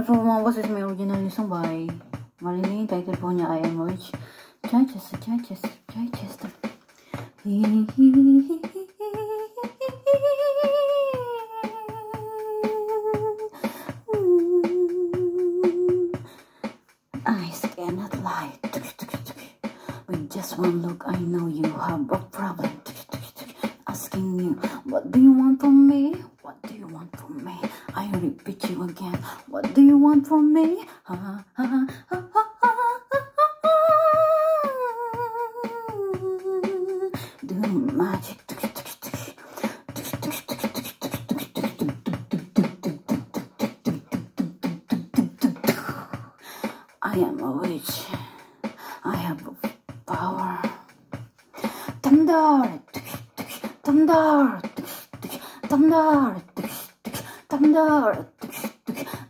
For mga boses, may original yung song by Marilyn. Title po niya, I Am Rich. Chichester. Eyes cannot lie. With just one look, I know you have a problem. Asking you, what do you want from me? What do you want from me? I repeat you again. What do you want from me? Do magic. I am a witch. I have power. Thunder. Thunder. Thunder. Thunder.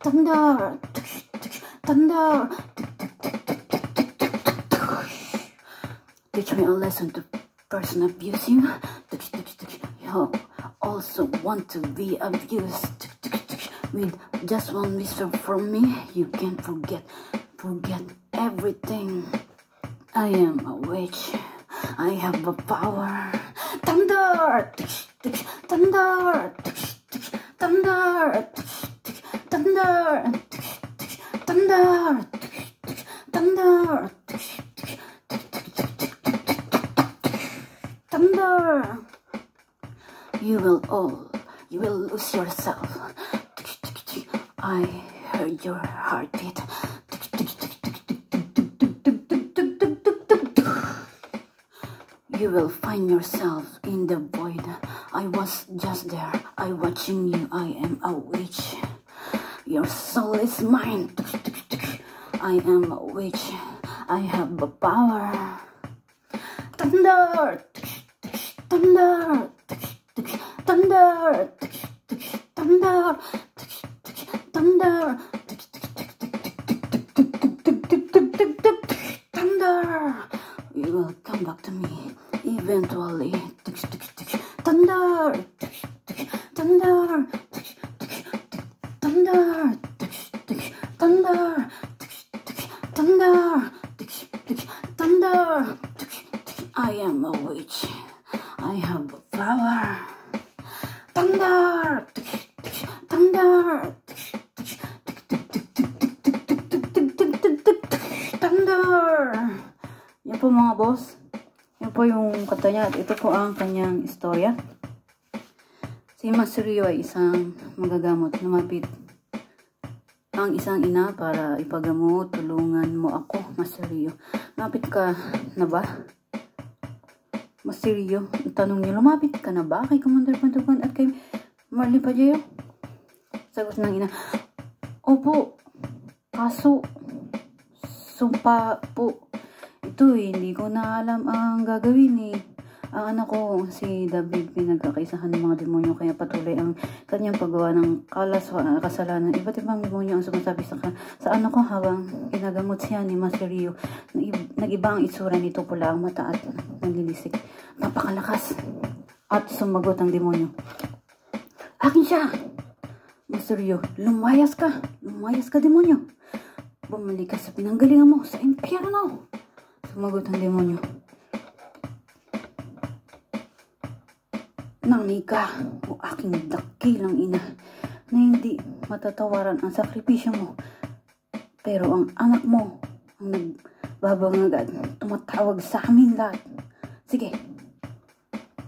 Thunder. Thunder. Teach me a lesson to person abusing. You also want to be abused. With just one whisper from me, you can forget everything. I am a witch. I have a power. Thunder. Thunder. Thunder. Thunder. Thunder. Thunder. Thunder. You will lose yourself. I heard your heartbeat. You will find yourself in the void. I was just there. I watching you. I am a witch. Your soul is mine. I am a witch. I have a power. Thunder. Thunder. Thunder. Thunder. Thunder. Thunder. You will come back to me eventually. Thunder. Thunder. Thunder. Thunder. Thunder. Thunder. I am a witch. I have power. Thunder. Thunder. Thunder. Yan po mga boss. Yan po yung kanta niya. At ito po ang kanyang istorya. Si Master Rio ay isang magagamot. Lumapit ang isang ina para ipagamot. Tulungan mo ako, Master Rio. Lumapit ka na ba? Master Rio, tanong niyo, lumapit ka na ba kay Commander Pantukan at kay Marley Pajayo? Sagot ng ina, opo, kaso sumpa po. Ito hindi ko na alam ang gagawin eh. Ang anak ko, si David, pinagkakaisahan ng mga demonyo kaya patuloy ang kanyang paggawa ng kasalanan. Iba't ibang demonyo ang sumasabi sa anak ko habang ginagamot siya ni Master Rio. Nag-iba ang itsura nito, pula ang mata at naglilisik. Napakalakas. At sumagot ang demonyo. Akin siya! Master Rio, lumayas ka! Lumayas ka, demonyo! Bumalik ka sa pinanggalingan mo, sa impyerno! Sumagot ang demonyo. Nangni ka, o aking dakilang ina, na hindi matatawaran ang sakripisyo mo. Pero ang anak mo, ang nagbabangagad, tumatawag sa amin lahat. Sige,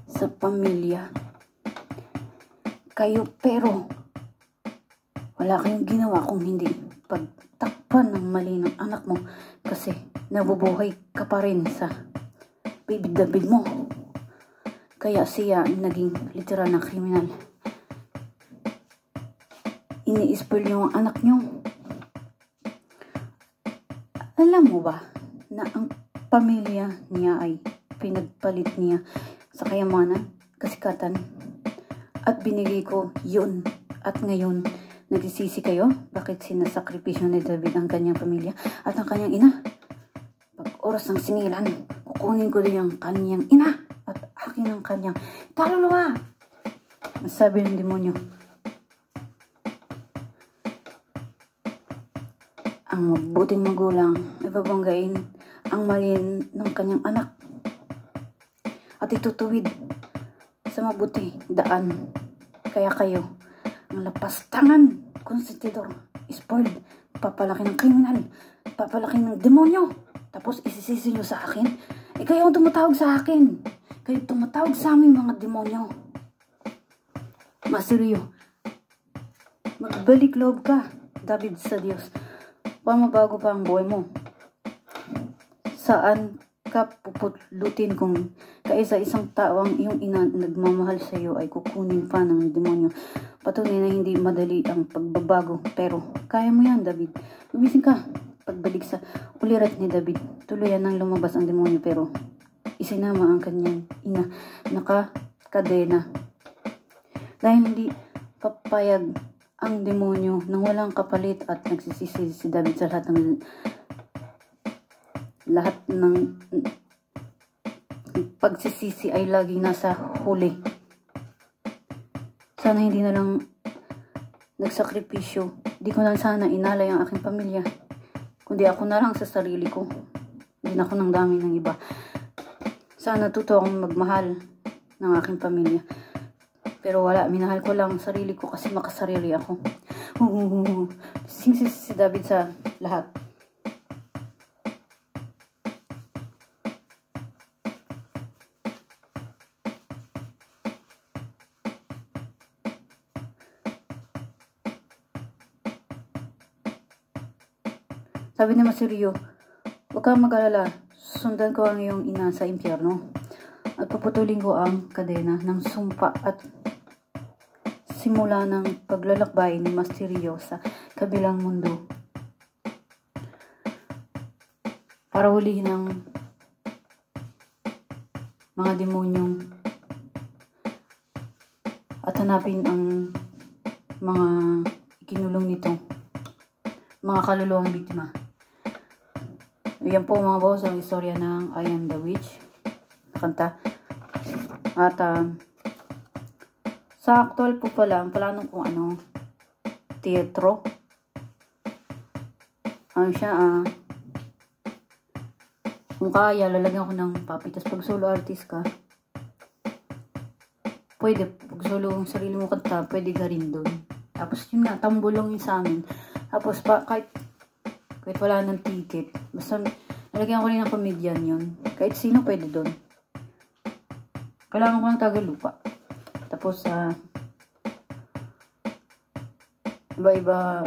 sa pamilya, kayo pero wala kayong ginawa kung hindi pagtakpan ng mali ng anak mo kasi nabubuhay ka pa rin sa bibig-dabig mo. Kaya siya naging literal na kriminal. Ini-spoil niyo ang anak niyo. Alam mo ba na ang pamilya niya ay pinagpalit niya sa kayamanan, kasikatan, at binigay ko yun. At ngayon, nagsisisi kayo? Bakit sinasakripisyo ni David ang kanyang pamilya at ang kanyang ina? Pag oras ng singilan, kukunin ko din ang kanyang ina at akin ang kanyang kaluluwa. Sabi ng demonyo. ang mabuting magulang ay babanggain ang mali ng kanyang anak at itutuwid sa mabuti daan. Kaya kayo, ang lapastangan, konsentidor, spoiled, papalaki ng kriminal, papalaki ng demonyo, tapos isisisi nyo sa akin. Kayo ang tumatawag sa akin. Kayo tumatawag sa aming mga demonyo. Masiriyo, magbalik loob ka, David, sa Diyos. Mabago pa ang buhay mo. Saan ka puputlutin kung kaisa isang tao ang iyong ina nagmamahal sa iyo ay kukunin pa ng demonyo? Patunay na hindi madali ang pagbabago, pero kaya mo yan, David. Gumising ka. Pagbalik sa ulirat ni David, tuluyan nang lumabas ang demonyo, pero isinama ang kanyang ina nakakadena. Dahil hindi papayag ang demonyo nang walang kapalit at nagsisisi si David sa lahat ng pagsisisi ay laging nasa huli. Sana hindi na lang nagsakripisyo. Di ko na sana inalay ang aking pamilya, kundi ako na lang sa sarili ko. Hindi na ako ng dami ng iba. Sana tuto akong magmahal ng aking pamilya. Pero wala, minahal ko lang sarili ko kasi makasarili ako. Singsisi si David sa lahat. Sabi ni Masiriyo, huwag kang mag-alala, sundan ko ang iyong ina sa impyerno at puputulin ko ang kadena ng sumpa at simula ng paglalakbay ni Masiriyo sa kabilang mundo para hulihin ang mga demonyong at hanapin ang mga ikinulong nito, mga kaluluwang biktima. Yan po mga boss ang istorya ng I Am the Witch kanta. At sa actual po pala, ang plano kung ano, teatro. Ano siya, kung kaya, lalagyan ko ng puppet. Tapos pag solo artist ka, pwede. Pag solo ang sarili mo kanta, pwede ka rin doon. Tapos yun nga, tambulong yun sa amin. Tapos kahit wala ng ticket, basta nalagyan ko rin ng comedian yun. Kahit sino pwede doon. Kailangan ko ng Tagalupa. Tapos iba-iba,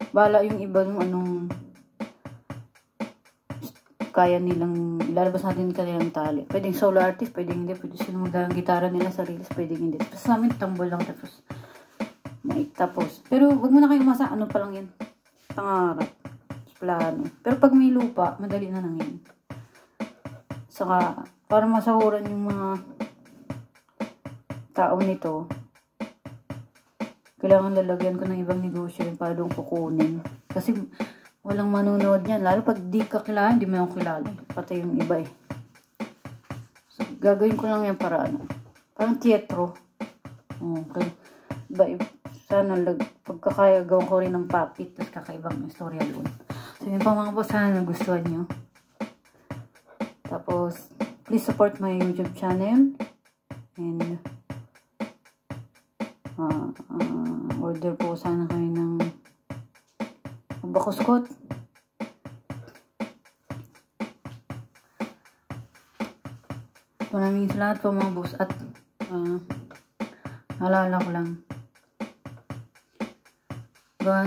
bala yung iba yung anong kaya nilang ilalabas natin kanilang tali. Pwedeng solo artist, pwedeng hindi, pwede sila magdalang gitara nila sa reels, pwedeng hindi. Tapos sa amin, tambol lang, tapos pero wag mo na kayo masa, ano pa lang yan, pangarap, plano. Pero pag may lupa, madali na lang yan. Saka, para masahuran yung mga tao nito, kailangan lalagyan ko ng ibang negosyo yung para doon kukunin. Kasi walang manunood yan. Lalo pag di ka kilala, hindi mo yung kilala. Pati yung iba eh. So, gagawin ko lang yan para ano. Parang teatro. Okay. Iba. Sana pagkakaya gawin ko rin ng puppet. Tapos kakaibang istorya doon. So yun pa mga boss. Sana nagustuhan nyo. Tapos, please support my YouTube channel. And order po sana kayo ng bakuskot. Maraming salamat po mga boss. At naalala ko lang, gawa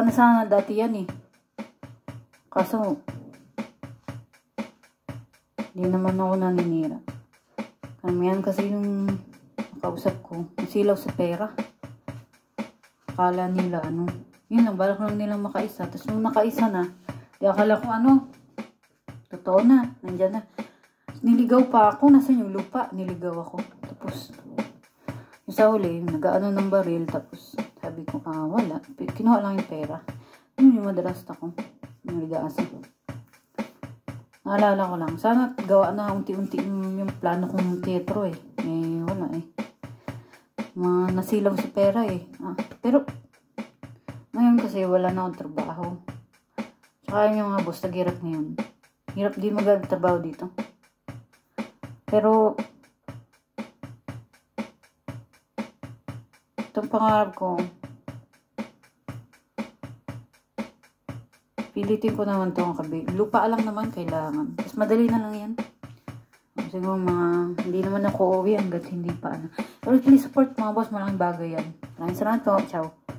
na sana dati yan eh. Kaso hindi naman ako naninira. Karamihan kasi yung kausap ko, nasilaw sa pera. Akala nila yun lang, balak lang nilang makaisa. Tapos nung nakaisa na, di akala ko totoo na, nandyan na. Niligaw pa ako, nasan yung lupa, niligaw ako. Tapos yung sa huli, nag-ano ng baril. Tapos sabi ko, wala, kinuha lang yung pera. Yun yung madalas ako, naligaasa. Naalala ko lang, sana gawa na unti-unti yung plano kong teatro eh. Wala eh. Nasilaw sa pera eh. Pero Ngayon kasi wala na akong trabaho. Tsaka yung mga boss, naghirap ngayon. Hirap din magtrabaho dito. Pero, itong pangarap ko, pilitin ko naman itong lupa lang naman kailangan. Mas madali na lang yan. Siguro hindi naman ako uuwi hanggat hindi pa ano. Pero please support mga boss, malaking bagay yan. Maraming salamat po. Ciao.